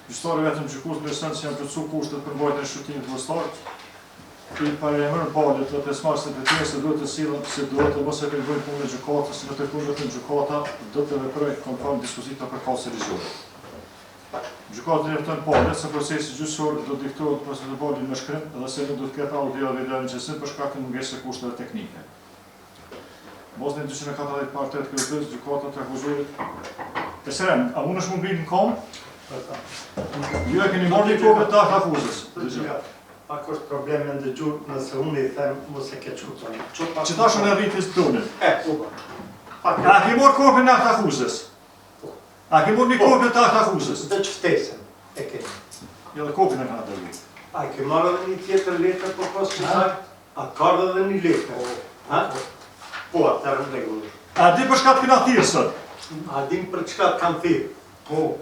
Gjyqtari vetëm gjykues beson se janë plotësuar kushtet për mbajtjen e shëtimit vullnetar. Ky paremër palët dhe pjesëmarrësit e tjerë se duhet të sillen si duhet të mos e krijojnë punën e gjykatës, në të kundërtën gjykata do të veprojë konform dispozitave përkatëse ligjore. Gjykata drejton palët se procesi gjyqësor do diktohet procedurali me shkrim dhe se nuk do të ketë audio dhe video nënçesim për shkak të mungesës së kushteve teknike. Mosni 240 partet kërkës gjykata të akuzuarit. Esrem, a mund është mund bitë në kom? Ju e keni marrë një kopë të akuzës. Pak është problem me ndëgju nëse unë i them mos e ke qutën. Që ta shumë e rritis tonin. A ke morë kopën në akta akuzës? A ke morë një kopën të akta akuzës? Dhe që ftesën e ke. Jo dhe kopën e ka të rritë. A ke marrë dhe një tjetër letër për posë që saj? A ka dhe një letër? Po, atër në regullë. A di për shka të kena thirë sot? A dim për çka të kam thirë? Po.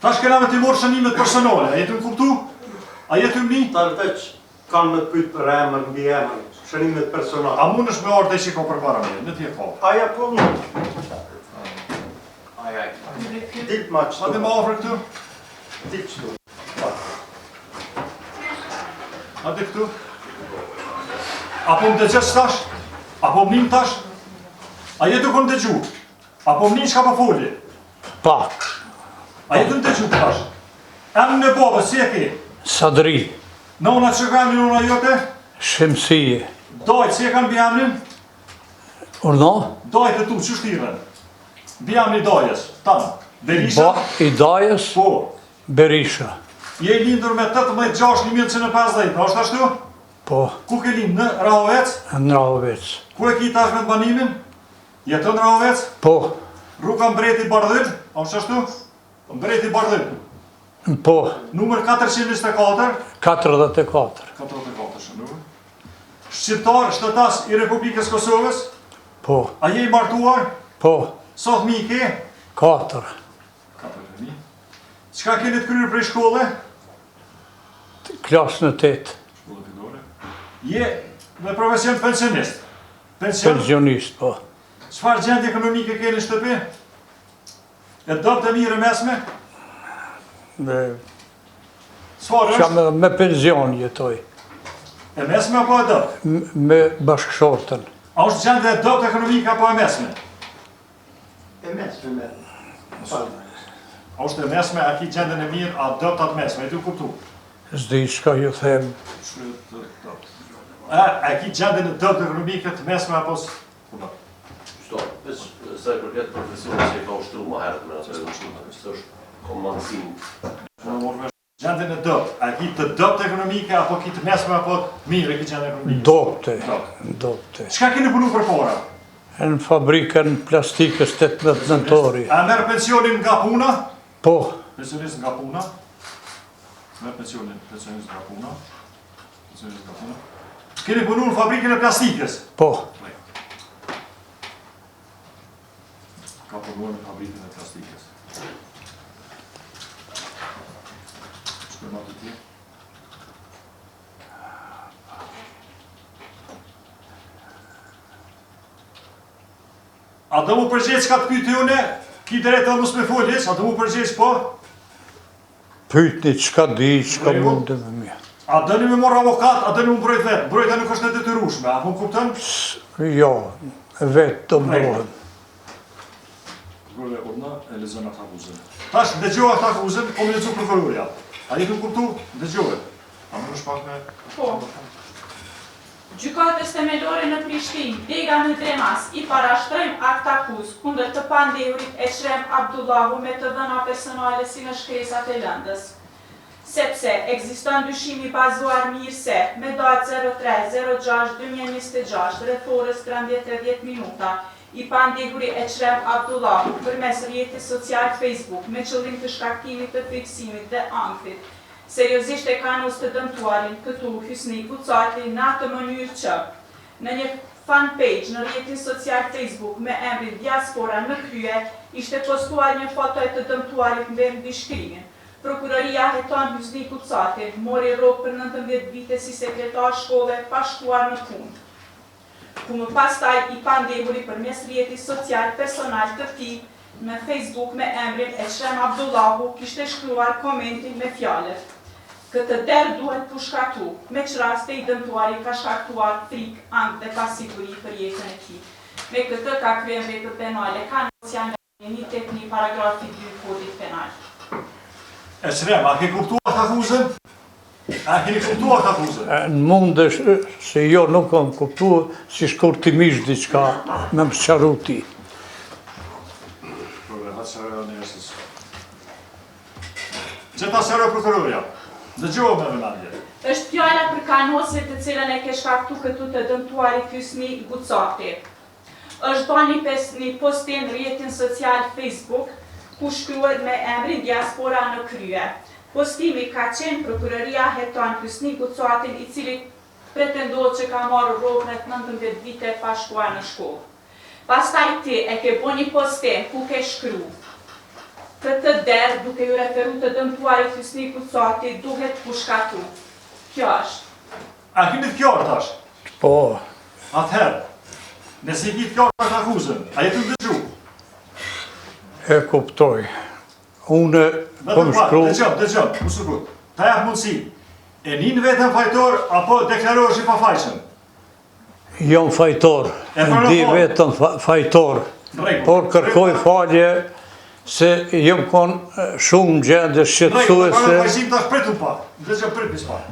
Tash kena me t'i morë shënimet personale, a jetë në kuptu? A jetë në një? Ta veç kanë me të pytë për emër, mbi emër, shënimet personale. A mund është me ardhe që ka për para me, në t'je ka? Aja po më. Dilë ma qëtu. A dhe ma ofre këtu? Dilë qëtu. A dhe këtu? Apo më dëgjës tash? Apo më njën tash? A jetë u kënë dëgju? Apo më njën që ka pa folje? Pak. A jetë në dëgju tash? Emën e babës, si e ke? Sadri. Nona që ka emnin una jote? Shemsije. Dajt, si e kanë bi emnin? Urna? Dajt e tu, që shtiren? Bi emni Dajës, tanë. Berisha? I Dajës? Po. Berisha. Je i lindur me 18/6/1950, a është ashtu? Po. Ku ke lind, në Rahovec? Në Rahovec. Ku e ki tash me të banimin? Jetën në Rahovec? Po. Rruga Mbreti Bardhyl, a është ashtu? Mbreti Bardhyl. Po. Numër 424? 44. 44 shënur. Shqiptar, shtetas i Republikës Kosovës? Po. A je i martuar? Po. Sa fëmijë i ke? 4. 4 fëmijë. Çka keni të kryer prej shkolle? Klasë në 8. Shkolla fillore. Je me profesion pensionist. Pensionist, po. Çfarë gjendje ekonomike keni në shtëpi? E dobët e mirë e mesme? Çfarë është? Me pension jetoj. E mesme apo e dobët? Me bashkëshortën. A është gjendje e dobët ekonomike apo e mesme? E mesme me. A është e mesme, a ki gjendjen e mirë, a dobët atë mesme, e ti u kuptu? Zdi shka ju them. A ki gjendjen e dobët ekonomike të mesme apo së? Veç sa i përket profesionit që i ka ushtru ma herët me nëse është komansin. Gjendjen e dobët, a ki të dobët ekonomike apo ki të mesme apo mirë e ki gjendjen ekonomike? Dobte. Çka keni punu për para? Në fabrikën plastikës 18 nëntori. A merë pensionin nga puna? Po. Pensionist nga puna? Merë pensionin nga puna? Keni punu në fabrikën e plastikës? Po. Ka punuar në fabrikën e plastikës. Shkërmat të tje? A do mu përgjeç ka të pyjtë jone, ki drejtë dhe mus me foljes, a do mu përgjeç po? Pyjtni qka di, qka mundë me mjë. A dëni me morë avokat, a dëni mu mbrojt vetë, mbrojtja nuk është në detyrueshme, a po kuptën? Jo, vetë të mbrojnë. Prokurore Urna e lexon atë akuzën. Tash dëgjova atë akuzën, po më lexoj prokurorja. A jeni kuptu? Dëgjove. A më është pak me... Po. Gjykatës themelore në Prishtinë, Dega në Dremas, i parashtrojmë akt akuz kundër të pandehurit Ekrem Abdullahu me të dhëna personale si në shkresat e lëndës. Sepse ekziston dyshimi bazuar mirëse me datë 03/06/2026 rreth orës 13:30 minuta i pandehuri Ekrem Abdullahu përmes rrjetit social Facebook me qëllim të shkaktimit të friksimit dhe ankthit. Seriozisht e kanë të dëmtuarin këtu Hysni Kucati në atë mënyrë që në një fanpage në rrjetin social Facebook me emrin Diaspora në krye ishte postuar një foto e të dëmtuarit me mbishkrimin. Prokuroria heton Hysni Kucati mori rrogë për 19 vite si sekretar shkolle pa shkuar në punë. Ku më pastaj i pandehuri përmes rrjetit social personal të tij me Facebook me emrin Eçrem Abdullahu kishte shkruar komentin me fjalët. Këtë derë duhet pushkatu, me që raste i dëmtuari ka shkaktuar frikë, angë dhe pasiguri për jetën e tij. Me këtë ka kryer vepër penale, ka nësja nga 181 paragrafi 2 kodit penal. Eçrem, a ke kuptuar të akuzën? A keni kuptuar të akuzën? Në mundesh se jo nuk kam kuptuar si shkurtimisht diçka me më sqaru ti. Që ta sërë prokurorja, dëgjohë me vëmendje. Është fjala për kanosit të cilën e ke shkaktu këtu të dëmtuarit Hysni Gucati. Është bërë një postim në rrjetin social Facebook, ku shkruhet me emrin Diaspora në krye. Postimi ka qenë prokuroria heton Hysni Gucatin, i cili pretendohet që ka marrë rrogë rreth 19 vite pa shkuar në shkollë. Pastaj ti e ke bërë një postim ku ke shkruar këtë derë duke ju referu të dëmtuarit Hysni Gucati duhet pushkatu. Kjo është. A kemi të kjarë tash? Po, Atëherë, nëse i ki të kjarë të akuzën, a jetu të dëgju? e kuptoj. Unë kom shkru, Dëgjëm, musukut. Ta jap mundësi. E nin vetëm fajtor, apo deklarohesh i pafajshëm? jam fajtor, di vetëm fajtor, por kërkoj falje se jam kon shumë gjendje shqetësuese. Fajsim tash pritu pak. Dëgjëm prit një pak.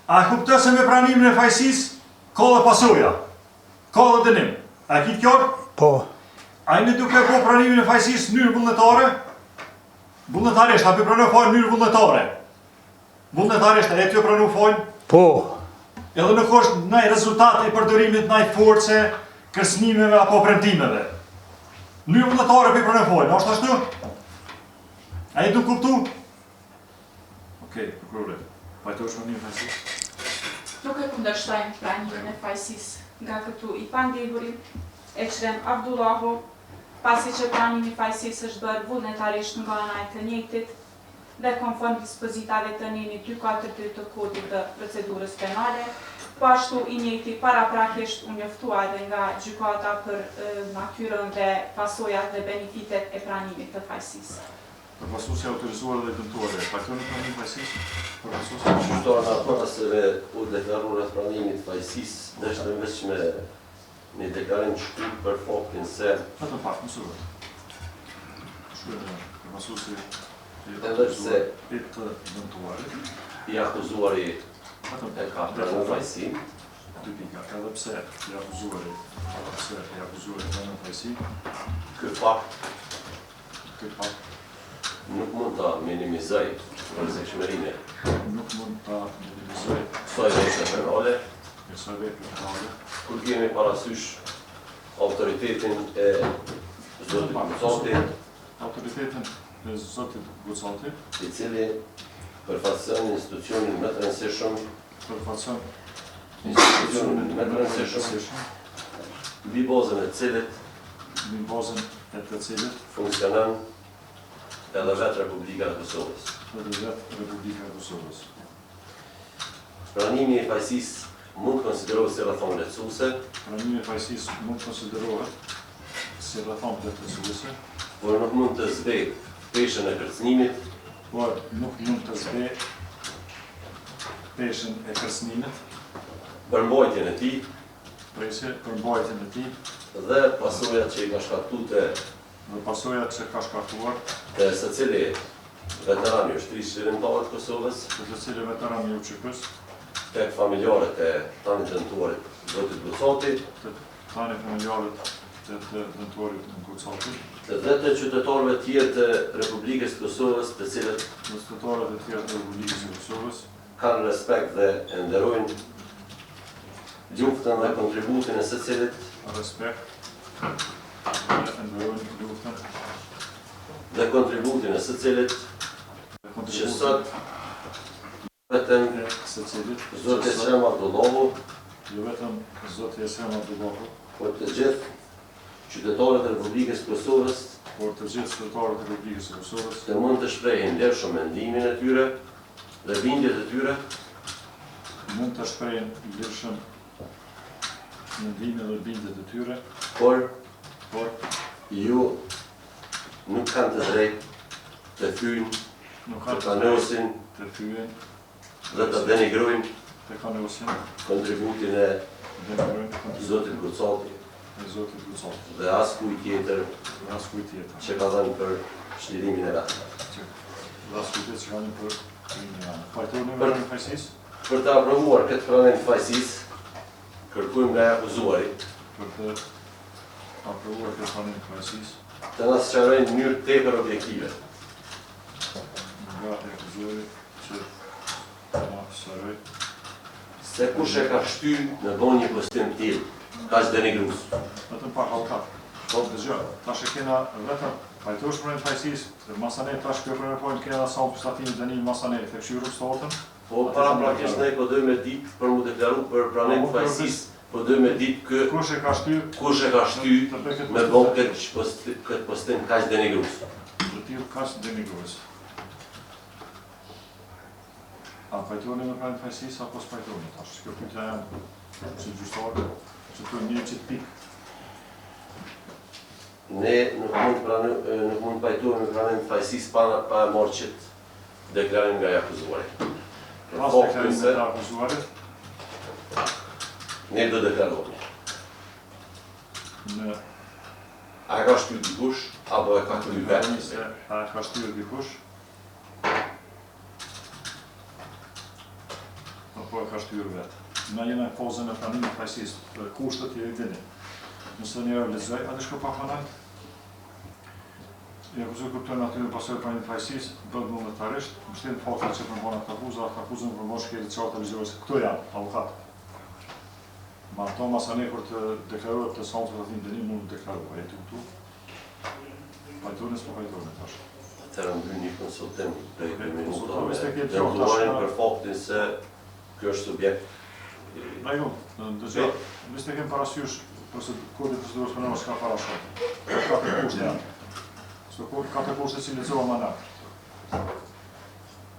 A kuptoj se me pranimin e fajsis, ka dhe pasoja, ka dhe dënim. A ki të kjarë? Po, A i në duke po pranimin e fajsis njërë vullnetare? Vullnetarisht, a për pranu fajnë njërë vullnetare? Vullnetarisht, a e të pranu fajnë? po, Edhe nuk është nëj rezultat i përdorimit nëj force, kërcënimeve apo premtimeve. Njërë vullnetare për pranu fajnë, a është ashtu? A i du kuptu? Okej, prokurore, pajtojsh me një fajsis? Nuk e kundërshtojmë pranimin e fajsis nga këtu i pandehurin Eçrem Abdullahu, pasi që pranimi i fajsis është bërë vullnetarisht nga ana e të njëjtit dhe konform dispozitave të neni 242 të kodit të procedurës penale, po ashtu i njëjti paraprakisht u njoftua edhe nga gjykata për natyrën dhe pasojat dhe benefitet e pranimit të fajsisë. Përpasusi autorizuar dhe dëmtuar, pajtojnë pranim fajsis? Përpasusi? Qështuar në apëraseve u deklaruar rreth pranimit fajsis, dështë veç me një deklarim shkurt për faktin se Vetëm pak, mësurët. Shkruajmë, përpasusi edhe pse i të dëmtuarit, i akuzuari vetëm e ka pranuar fajsin, dy pika, edhe pse i akuzuari pranon fajsi, ky fakt këtë fakt nuk mund ta minimizoj rrezikshmërinë nuk mund ta minimizoj kësaj vepre penale, kësaj vepre penale, kur kemi parasysh autoritetin e zotit Gucatit, autoritetin e zotit Gucati, i cili përfaqëson institucionin më të rëndësishëm, përfaqëson institucionin më të rëndësishëm, mbi bazën e cilit në bazën e të cilit funksionon edhe vetë Republika e Kosovës. edhe vetë Republika e Kosovës. Pranimi i fajsisë mund konsiderohet si rrethon lehtësuese, Pranimi i fajsisë mund konsiderohet si rrethon lehtësuese, por nuk mund të zbej peshën e kërcënimit, por nuk mund të zbe peshën e kërcënimit, përmbajtjen e tij presi për mbajtjen e tij dhe pasojat që i ka shkaktuar dhe pasojat që ka shkaktuar te secili veteran i ushtrisë qëndrore të Kosovës, të të cilë veteran i UÇK-s, tek familjarët e tanit dëmtuarit zotit Gucati, të tani familjarët të dëmtuarit në Gucati, dhe të qytetarëve të tjerë të Republikës së Kosovës, të cilët në qytetarët e tjerë të Republikës së Kosovës, kanë respekt dhe e nderojnë luftën dhe kontributin e secilit respekt dhe ndërojnë luftën dhe kontributin e secilit që sot vetëm e secilit, Zoti Eçrem Abdullahu, jo vetëm Zoti Eçrem Abdullahu, por të gjithë qytetarët e Republikës së Kosovës por të gjithë qytetarët e Republikës së Kosovës të mund të shprehin ndershëm mendimin e tyre dhe bindjet e tyre mund të shprehin lirshëm mendimin dhe bindjet e tyre, por por ju nuk kanë të drejtë të fyjnë, Nuk të ka të kanosin të fyen, dhe të denigrojnë të kanosin, kontributin e denigrojnë Zotit Gucati e Zotit Gucati. dhe as kuj tjetër Dhe as kujt tjetër. që ka dhënë për shlirimin e vetë. Dhe as kujt tjetër që kanë për krimin e anë. Pajtoni me pranim fajsis, Për të aprovuar këtë pranim të fajsisë, kërkojmë nga akuzuarit për të aprovuar këtë pranim të fajsis, të na sqarojnë në mënyrë tepër objektive nga akuzuari që të na sqaroj se kush e ka shtyr në bën një postim tillë, kaq denigrues. vetëm pa hallkat. Po dëgjoj, tash e kena vetëm pajtosh pranim fajsis, masanet tash kjo pranim point kena sa statimin dënim masanet e këshirë stotën. Po para praktikisht ne po dojmë ditë për mu deklaru për pranim të fajsisë, po dojmë ditë kë Kush e ka shtyr kush e ka shtyr të bëj me bën këtë postim kaq denigrues. të tillë kaq denigrues. A pajtoni me pranim fajsis apo s'pajtoni tash? Kjo pyetja janë si gjyqtarë, që të një qitë pikë. Ne nuk mund pajtuar me pranim të fajsisë pa marrë qëtë deklarim nga akuzuari. Për Pas faktin deklarimit se të akuzuarit, ne do deklarohemi. në A ka shtyr dikush apo e ka kryer vetë? se a ka shtyrë dikush, apo e ka shtyrë vetë. Na jena në fazën e pranimit të fajsisë, kushtet i dini. Nëse njëherë lexoj, atë shko pa fanat. Ja kuzo kupton aty në pasojë pranimit të fajsisë, bëhet momentarisht, mbështet faktin që përmbon atë akuzën përmbon shkelit çartë ligjore. Këto janë avokat. Ma ato masane kur të deklarohet të sonë të të dënim mund të deklarohet, e të këtu. Pajtonis po pajtonis tash. Atëherë mbyll një konsultim prej 2 minuta konsultimi me s'te ke dëmtuarin tash, për faktin se kjo është subjekt. Rajgo, dëgjoj, mes të kem parasysh kodi procedurës penale s'ka parashot. Ka të kushte janë. Ka të kushte si lexova më lart.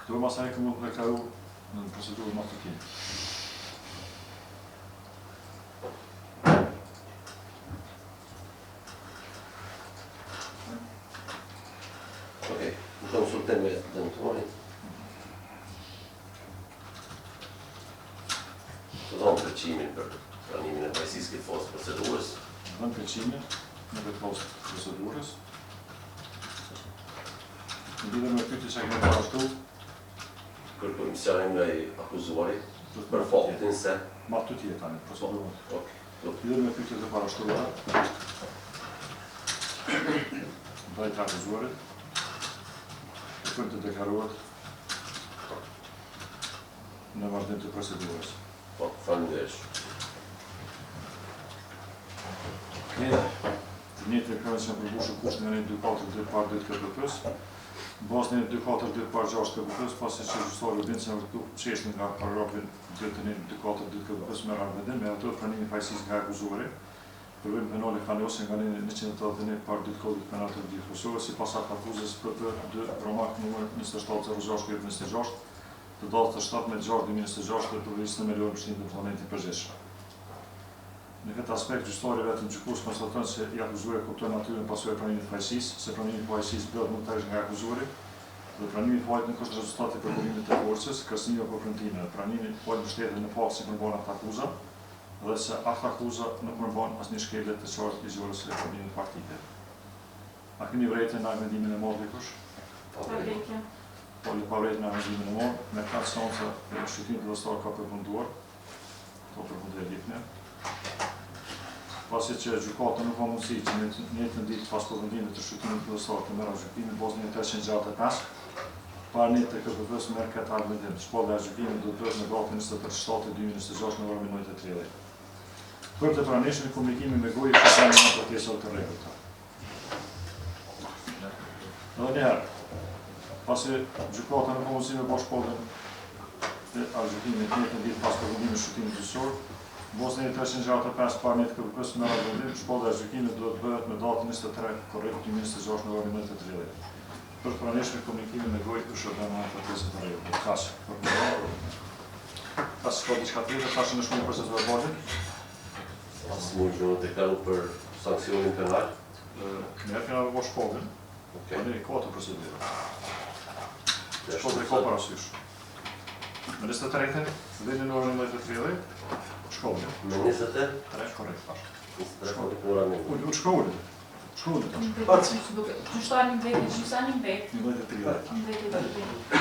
Këto masane që mund të deklaru në procedurën më të kinë. Okej, në konsultim me dëmtuarin. Të dhonë përqimin për pranimin e fajsisë këtë fazë procedurës. Dhënë përqimin në këtë fazë procedurës. Në lidhje me pyetjen që kemi parashtu, Kërkojmë sqarim nga i akuzuari për faktin se ma të tjetë tani procedurën. okej, Lidhje me pyetjet e parashtruara, ndaj të akuzuarit, kërkojmë të deklarohet në vazhdim të procedurës. po faleminderit. Të njëjtë deklaratë që përmbushur kushtin e 242 KPP-s, bazën e 242 par 6 KPP-s, pasi që gjyqtari dinë se këtu çështën nga paragrafin 242 KPP-s merr arvendim me ato pranimin e fajsisë nga akuzuari, përvojën penale kanose nga 181 par 2 Kodit Penal të Mbledhjes Kosovës, sipas akuzës PP2 Romak numër 2706/26 të datës 17/6/2026 të përvisë në melon pështim të parlamentit përgjithshëm. Në këtë aspekt, gjyqtari vetëm gjykues konstaton se i akuzuari kupton natyrën pasojë e pranimit të fajsisë, se pranimi i fajsisë bëhet momentarisht nga akuzuari, dhe pranimi i fajit nuk është rezultati i përburimit të forcës, kërcënimi apo premtimi. Pranimi i fajit mbështetet në fakt se përmbon atë akuzë, dhe se atë akuzë nuk përmbon asnjë shkelje të qartë ligjore së pranimit faktike. A keni vërejtën në mendimin e madh dikush? Fabrike. Po le pa vërejtën në mendimin e madh, me ka seanca e shqyrtimit vëllëstar ka përfunduar, to përfundoi lipne. Pasi që gjykata nuk ka mundësi që në njëjtën ditë pas përfundimit të shqyrtimit vëllëstar të merr gjykimin bazë 365, parë të KPP-s merr këtë argëtim. Shpallja e gjykimit do të bëhet në datën 27/7/2026 në orën 9:30. Për të pranishëm komunikimi me gojë që kanë në protestat të rregullta. Edhe njëherë, pasi gjykata nuk ka mundësi me bëj shpalljen e argëtimit në njëjtën ditë pas përfundimit të shqyrtimit gjyqësor, Bosnia 365 parë të KPP-s merr argëtim, shpallja e gjykimit do të bëhet në datën 23/2026 në orën 9:30. Për të pranishëm komunikimin me gojë për shërbim në protestat të rregullta. Kaq. Pas ka diçka tjetër, tash në shkrim proces verbal. Asnjë gjë nuk deklaru për sankcionin penal. Ne kena me bo shkollën, Okej. ne ka të procedurë. Shkollën e ka parasysh. Me 23-ën, deri në orën 19:30, shkollën. Me 23, Korrekt, tash. 23 ora në. U shkollën. Shkollën tash. Qështani në vetë, gjysani në vetë. 19:30. Në vetë.